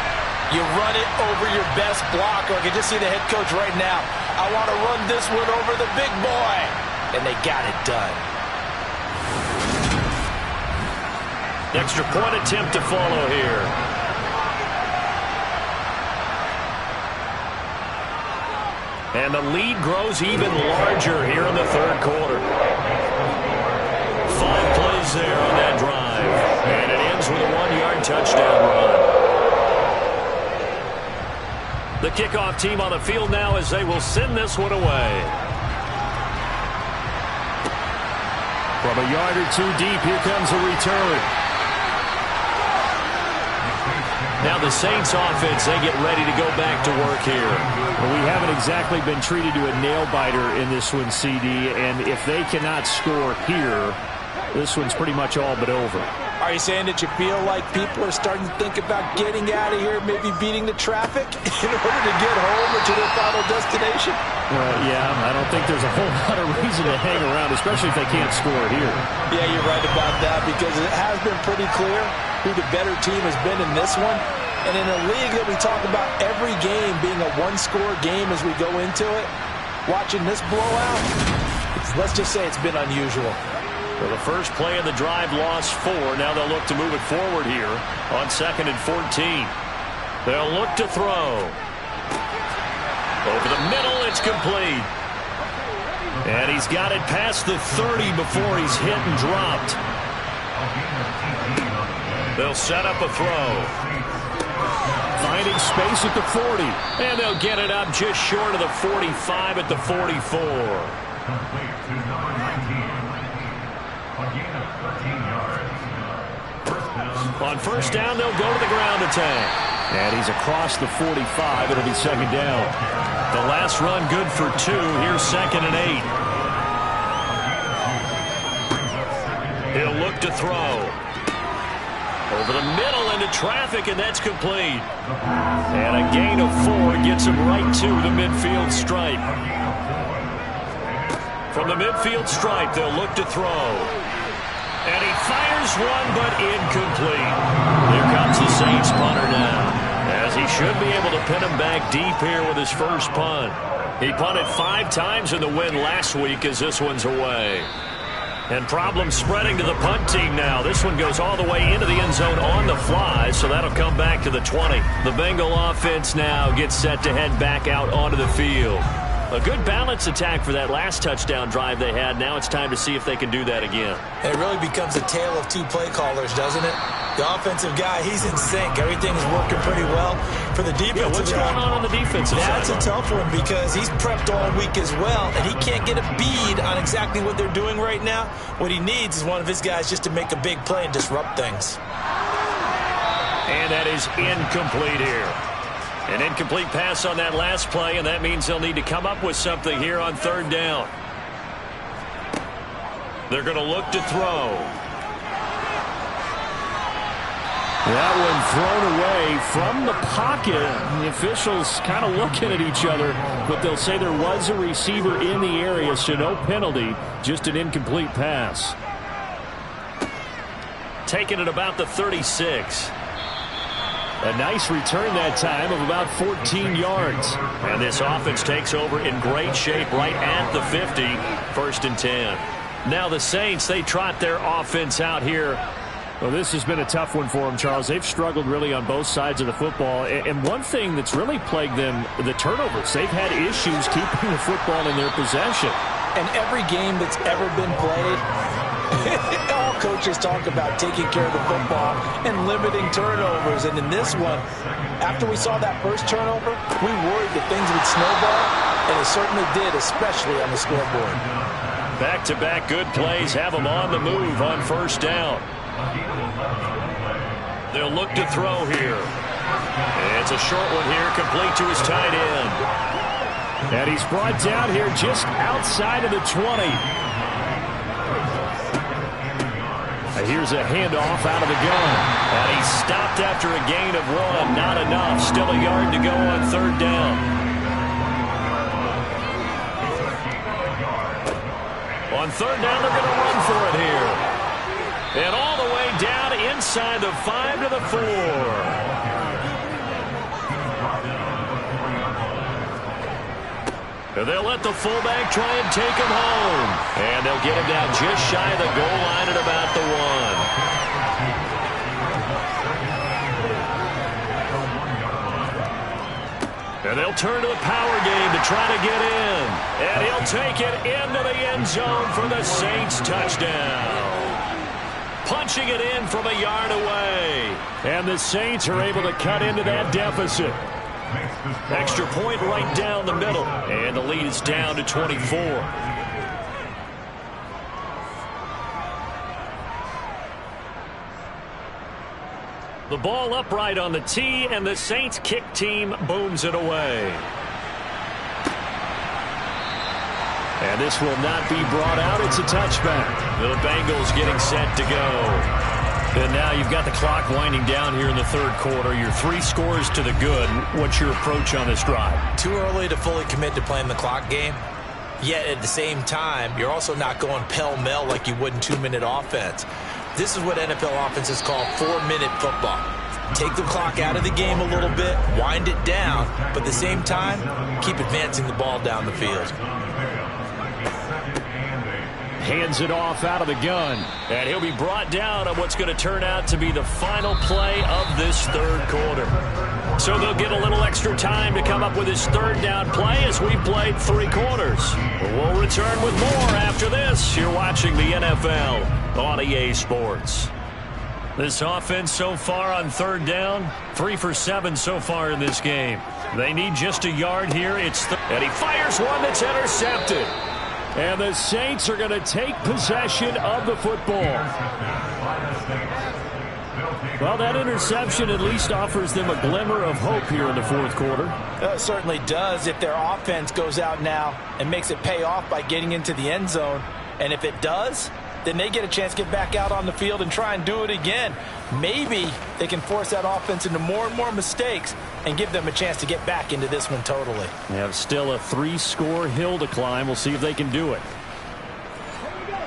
You run it over your best blocker. I can just see the head coach right now. I want to run this one over the big boy. And they got it done. Extra point attempt to follow here. And the lead grows even larger here in the third quarter. 5 plays there on that drive. And it ends with a 1-yard touchdown run. The kickoff team on the field now as they will send this one away. From a yard or 2 deep, here comes a return. Now the Saints offense, they get ready to go back to work here. Well, we haven't exactly been treated to a nail-biter in this one, CD, and if they cannot score here, this one's pretty much all but over. Are you saying that you feel like people are starting to think about getting out of here, maybe beating the traffic in order to get home or to their final destination? Well, yeah, I don't think there's a whole lot of reason to hang around, especially if they can't score here. Yeah, you're right about that, because it has been pretty clear who the better team has been in this one. And in a league that we talk about every game being a one-score game as we go into it, watching this blowout, let's just say it's been unusual. Well, the first play of the drive lost 4. Now they'll look to move it forward here on 2nd and 14. They'll look to throw. Over the middle, it's complete. And he's got it past the 30 before he's hit and dropped. They'll set up a throw. Finding space at the 40. And they'll get it up just short of the 45 at the 44. On first down, they'll go to the ground attack. And he's across the 45. It'll be 2nd down. The last run good for 2. Here's 2nd and 8. He'll look to throw. Over the middle into traffic, and that's complete. And a gain of 4 gets him right to the midfield stripe. From the midfield stripe, they'll look to throw. And he fires one, but incomplete. Here comes the Saints punter now, as he should be able to pin him back deep here with his first punt. He punted 5 times in the win last week as this one's away. And problems spreading to the punt team now. This one goes all the way into the end zone on the fly, so that'll come back to the 20. The Bengal offense now gets set to head back out onto the field. A good balance attack for that last touchdown drive they had. Now it's time to see if they can do that again. It really becomes a tale of 2 play callers, doesn't it? The offensive guy, he's in sync. Everything's working pretty well. For the defensive what's going on the defensive side? That's a tough one because he's prepped all week as well, and he can't get a bead on exactly what they're doing right now. What he needs is one of his guys just to make a big play and disrupt things. And that is incomplete here. An incomplete pass on that last play, and that means they'll need to come up with something here on 3rd down. They're going to look to throw. That one thrown away from the pocket. The officials kind of looking at each other, but they'll say there was a receiver in the area, so no penalty, just an incomplete pass. Taken at about the 36. A nice return that time of about 14 yards. And this offense takes over in great shape right at the 50. 1st and 10. Now the Saints, they trot their offense out here. Well, this has been a tough one for them, Charles. They've struggled really on both sides of the football. And one thing that's really plagued them, the turnovers. They've had issues keeping the football in their possession. And every game that's ever been played, all coaches talk about taking care of the football and limiting turnovers. And in this one, after we saw that first turnover, we worried that things would snowball, and it certainly did, especially on the scoreboard. Back-to-back good plays have them on the move on 1st down. They'll look to throw here. It's a short one here, complete to his tight end. And he's brought down here just outside of the 20. Here's a handoff out of the gun. And he's stopped after a gain of 1. Not enough. Still a yard to go on 3rd down. On 3rd down, they're going to run for it here. And all the way down inside the 5 to the 4. They'll let the fullback try and take him home. And they'll get him down just shy of the goal line at about the 1. And they'll turn to the power game to try to get in. And he'll take it into the end zone for the Saints touchdown. Punching it in from a yard away. And the Saints are able to cut into that deficit. Extra point right down the middle. And the lead is down to 24. The ball upright on the tee, and the Saints kick team booms it away. And this will not be brought out. It's a touchback. The Bengals getting set to go. And now you've got the clock winding down here in the 3rd quarter. You're 3 scores to the good. What's your approach on this drive? Too early to fully commit to playing the clock game. Yet at the same time, you're also not going pell-mell like you would in 2-minute offense. This is what NFL offenses call 4-minute football. Take the clock out of the game a little bit, wind it down, but at the same time, keep advancing the ball down the field. Hands it off out of the gun. And he'll be brought down on what's going to turn out to be the final play of this 3rd quarter. So they'll get a little extra time to come up with his 3rd down play as we played 3 quarters. We'll return with more after this. You're watching the NFL on EA Sports. This offense so far on 3rd down, 3 for 7 so far in this game. They need just a yard here. And he fires one that's intercepted. And the Saints are going to take possession of the football. Well, that interception at least offers them a glimmer of hope here in the 4th quarter. It certainly does if their offense goes out now and makes it pay off by getting into the end zone. And if it does, then they get a chance to get back out on the field and try and do it again. Maybe they can force that offense into more and more mistakes and give them a chance to get back into this one totally. They have still a 3-score hill to climb. We'll see if they can do it.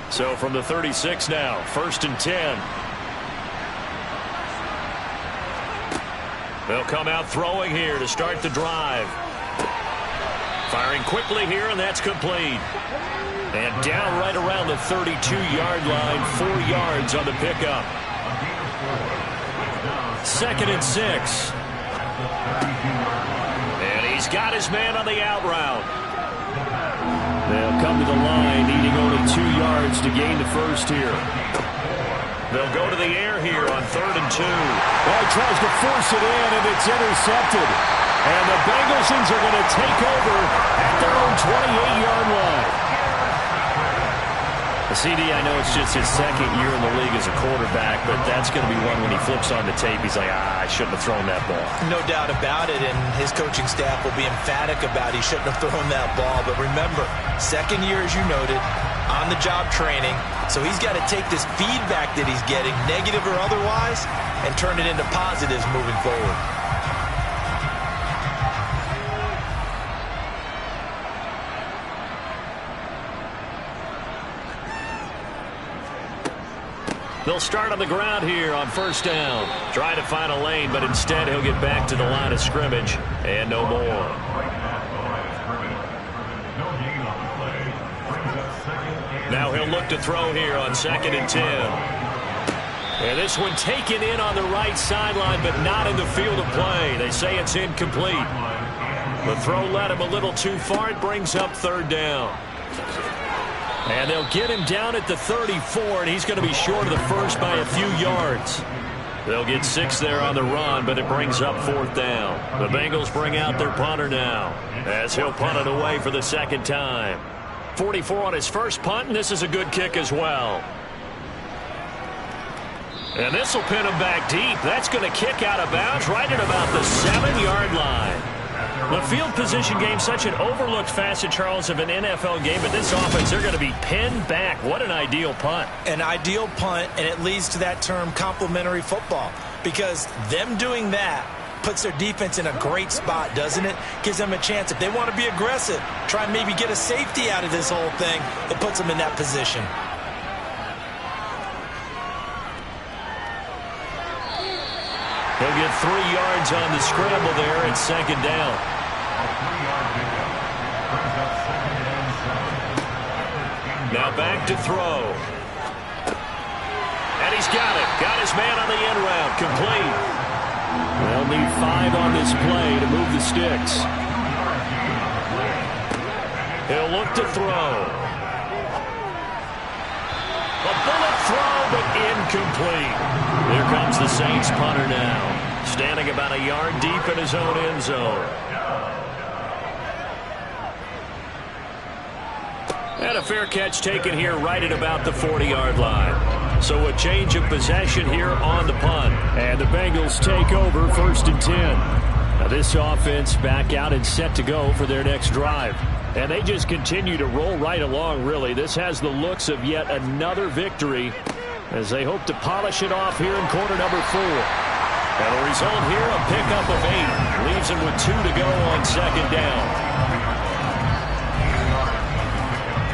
So from the 36 now, 1st and 10. They'll come out throwing here to start the drive. Firing quickly here, and that's complete. And down right around the 32-yard line, 4 yards on the pickup. 2nd and 6. And he's got his man on the out route. They'll come to the line, needing only 2 yards to gain the first here. They'll go to the air here on 3rd and 2. Well, he tries to force it in, and it's intercepted. And the Bengals are going to take over at their own 28-yard line. CD, I know it's just his 2nd year in the league as a quarterback, but that's going to be one when he flips on the tape, he's like, I shouldn't have thrown that ball. No doubt about it, and his coaching staff will be emphatic about he shouldn't have thrown that ball. But remember, 2nd year, as you noted, on-the-job training, so he's got to take this feedback that he's getting, negative or otherwise, and turn it into positives moving forward. They'll start on the ground here on first down. Try to find a lane, but instead he'll get back to the line of scrimmage and no more. Now he'll look to throw here on 2nd and 10. And this one taken in on the right sideline, but not in the field of play. They say it's incomplete. The throw led him a little too far. It brings up 3rd down. And they'll get him down at the 34, and he's going to be short of the first by a few yards. They'll get 6 there on the run, but it brings up 4th down. The Bengals bring out their punter now, as he'll punt it away for the 2nd time. 44 on his first punt, and this is a good kick as well. And this will pin him back deep. That's going to kick out of bounds right at about the 7-yard line. The field position game, such an overlooked facet, Charles, of an NFL game, but this offense, they're going to be pinned back. What an ideal punt. An ideal punt, and it leads to that term complementary football, because them doing that puts their defense in a great spot, doesn't it? Gives them a chance. If they want to be aggressive, try and maybe get a safety out of this whole thing, it puts them in that position. He'll get 3 yards on the scramble there at 2nd down. Now back to throw. And he's got it. Got his man on the end route. Complete. They'll need 5 on this play to move the sticks. He'll look to throw. A bullet throw, but incomplete. Here comes the Saints punter now, standing about a yard deep in his own end zone. And a fair catch taken here right at about the 40-yard line. So a change of possession here on the punt. And the Bengals take over 1st and 10. Now this offense back out and set to go for their next drive. And they just continue to roll right along, really. This has the looks of yet another victory as they hope to polish it off here in quarter number 4. And the result here, a pickup of 8. Leaves them with 2 to go on 2nd down.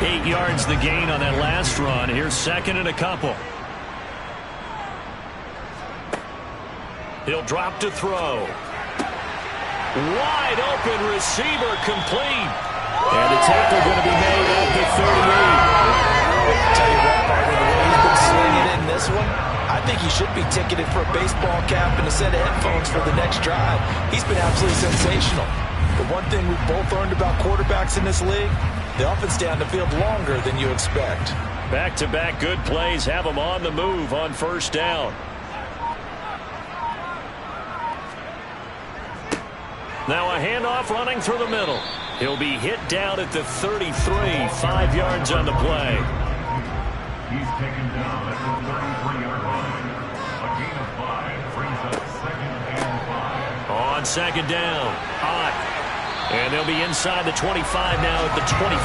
8 yards the gain on that last run. Here's 2nd and a couple. He'll drop to throw. Wide open receiver, complete. And the tackle going to be made at the 38. Tell you what, partner, the way he's been slinging in this one, I think he should be ticketed for a baseball cap and a set of headphones for the next drive. He's been absolutely sensational. The one thing we've both learned about quarterbacks in this league, they often stay on the field longer than you expect. Back-to-back good plays have him on the move on 1st down. Now a handoff running through the middle. He'll be hit down at the 33, 5 yards on the play. He's taken down at the 33-yard line. A gain of 5 brings up 2nd and 5. On 2nd down, hot. And they'll be inside the 25 now at the 24.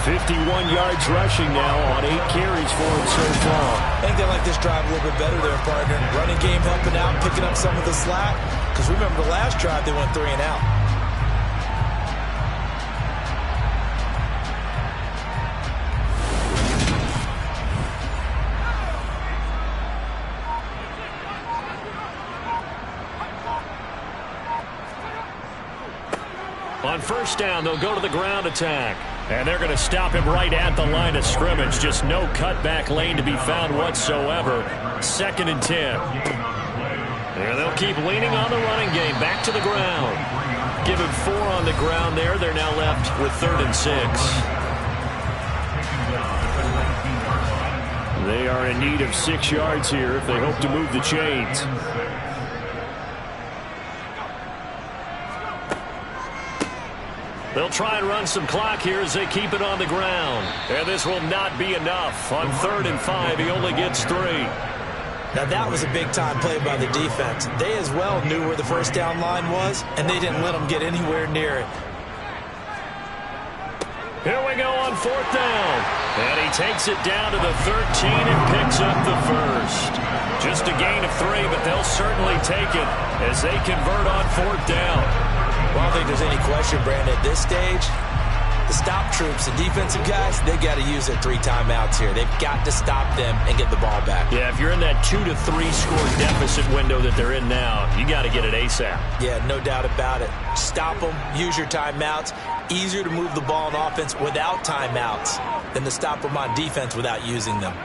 51 yards rushing now on 8 carries for him so far. I think they like this drive a little bit better there, partner. Running game helping out, picking up some of the slack. Because remember the last drive, they went 3 and out. On 1st down, they'll go to the ground attack. And they're going to stop him right at the line of scrimmage. Just no cutback lane to be found whatsoever. 2nd and 10. And they'll keep leaning on the running game. Back to the ground. Give him 4 on the ground there. They're now left with 3rd and 6. They are in need of 6 yards here if they hope to move the chains. They'll try and run some clock here as they keep it on the ground. And this will not be enough. On 3rd and 5, he only gets 3. Now that was a big-time play by the defense. They as well knew where the 1st down line was, and they didn't let them get anywhere near it. Here we go on 4th down. And he takes it down to the 13 and picks up the first. Just a gain of 3, but they'll certainly take it as they convert on 4th down. Well, I don't think there's any question, Brandon, at this stage, The stop troops, the defensive guys, they got to use their 3 timeouts here. They've got to stop them and get the ball back. Yeah, if you're in that 2 to 3 score deficit window that they're in now, you got to get it ASAP. Yeah, no doubt about it. Stop them, use your timeouts. Easier to move the ball on offense without timeouts than to stop them on defense without using them.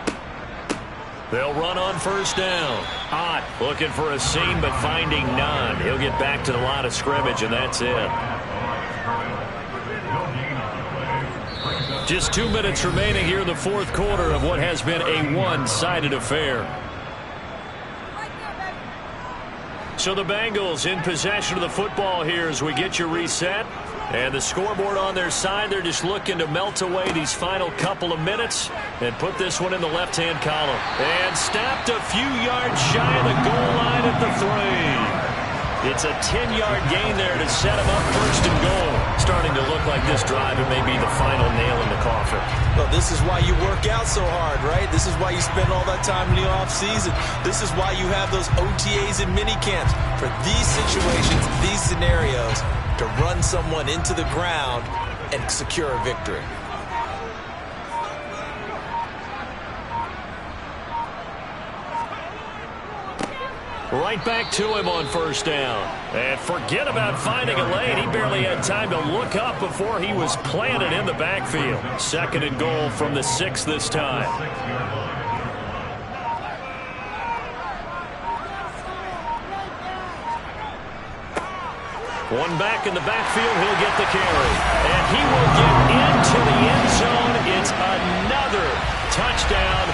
They'll run on first down. Ott looking for a seam, but finding none. He'll get back to the line of scrimmage, and that's it. Just 2 minutes remaining here in the fourth quarter of what has been a one-sided affair. So the Bengals in possession of the football here as we get you reset. And the scoreboard on their side, they're just looking to melt away these final couple of minutes and put this one in the left-hand column. And snapped a few yards shy of the goal line at the 3. It's a 10-yard gain there to set them up first and goal. Starting to look like this drive, it may be the final nail in the coffin. Well, this is why you work out so hard, right? This is why you spend all that time in the offseason. This is why you have those OTAs and mini camps. For these situations, these scenarios, to run someone into the ground and secure a victory. Right back to him on first down. And forget about finding a lane. He barely had time to look up before he was planted in the backfield. Second and goal from the 6 this time. One back in the backfield, he'll get the carry. And he will get into the end zone. It's another touchdown.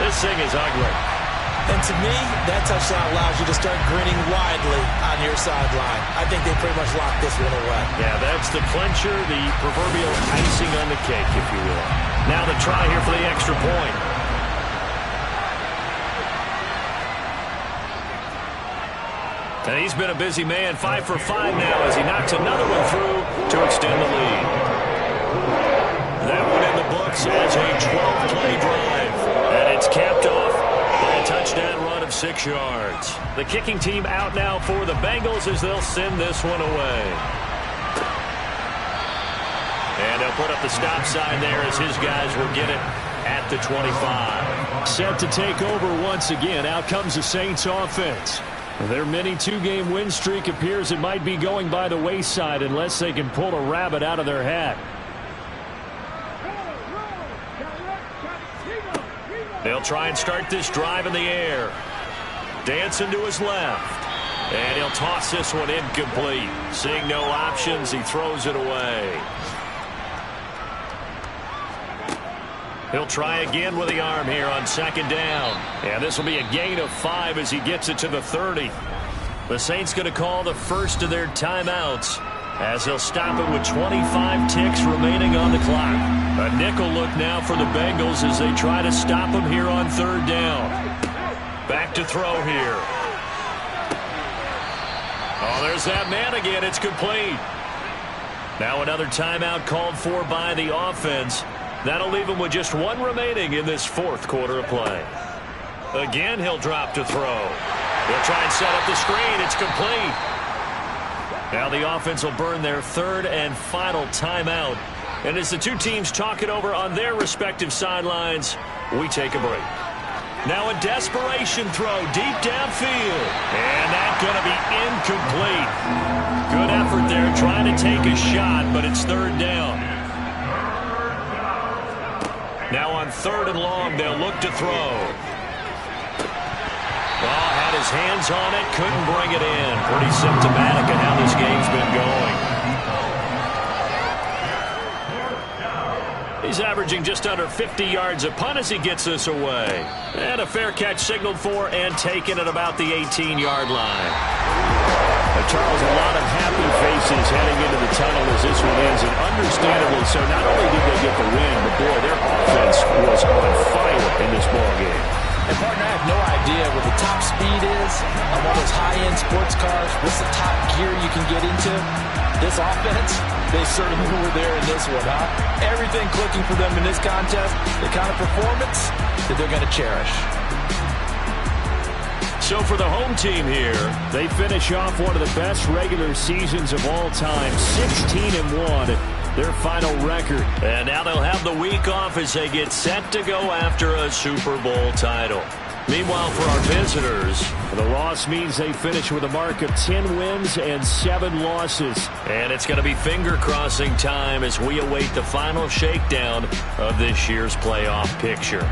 This thing is ugly. And to me, that touchdown allows you to start grinning widely on your sideline. I think they pretty much locked this one away. Yeah, that's the clincher, the proverbial icing on the cake, if you will. Now the try here for the extra point. And he's been a busy man, 5 for 5 now as he knocks another one through to extend the lead. That one in the books as a 12-play drive. And it's capped off by a touchdown run of 6 yards. The kicking team out now for the Bengals as they'll send this one away. And they'll put up the stop sign there as his guys will get it at the 25. Set to take over once again. Out comes the Saints offense. Their mini 2-game win streak appears it might be going by the wayside unless they can pull a rabbit out of their hat. They'll try and start this drive in the air. Dancing to his left. And he'll toss this one incomplete. Seeing no options, he throws it away. He'll try again with the arm here on second down. And this will be a gain of 5 as he gets it to the 30. The Saints going to call the first of their timeouts as he'll stop it with 25 ticks remaining on the clock. A nickel look now for the Bengals as they try to stop him here on third down. Back to throw here. Oh, there's that man again. It's complete. Now another timeout called for by the offense. That'll leave him with just 1 remaining in this fourth quarter of play. Again, he'll drop to throw. He'll try and set up the screen. It's complete. Now the offense will burn their third and final timeout. And as the two teams talk it over on their respective sidelines, we take a break. Now a desperation throw deep downfield. And that's going to be incomplete. Good effort there trying to take a shot, but it's third down. Now on third and long, they'll look to throw. Well, had his hands on it, couldn't bring it in. Pretty symptomatic of how this game's been going. He's averaging just under 50 yards a punt as he gets this away. And a fair catch signaled for and taken at about the 18-yard line. Charles, a lot of happy faces heading into the tunnel as this one ends, and understandably so. Not only did they get the win, but boy, their offense was on fire in this ballgame. And partner, I have no idea what the top speed is on one of those high-end sports cars. What's the top gear you can get into? This offense, they certainly were there in this one, huh? Everything clicking for them in this contest, the kind of performance that they're going to cherish. So for the home team here, they finish off one of the best regular seasons of all time, 16-1. their final record. And now they'll have the week off as they get set to go after a Super Bowl title. Meanwhile, for our visitors, the loss means they finish with a mark of 10 wins and 7 losses. And it's going to be finger-crossing time as we await the final shakedown of this year's playoff picture.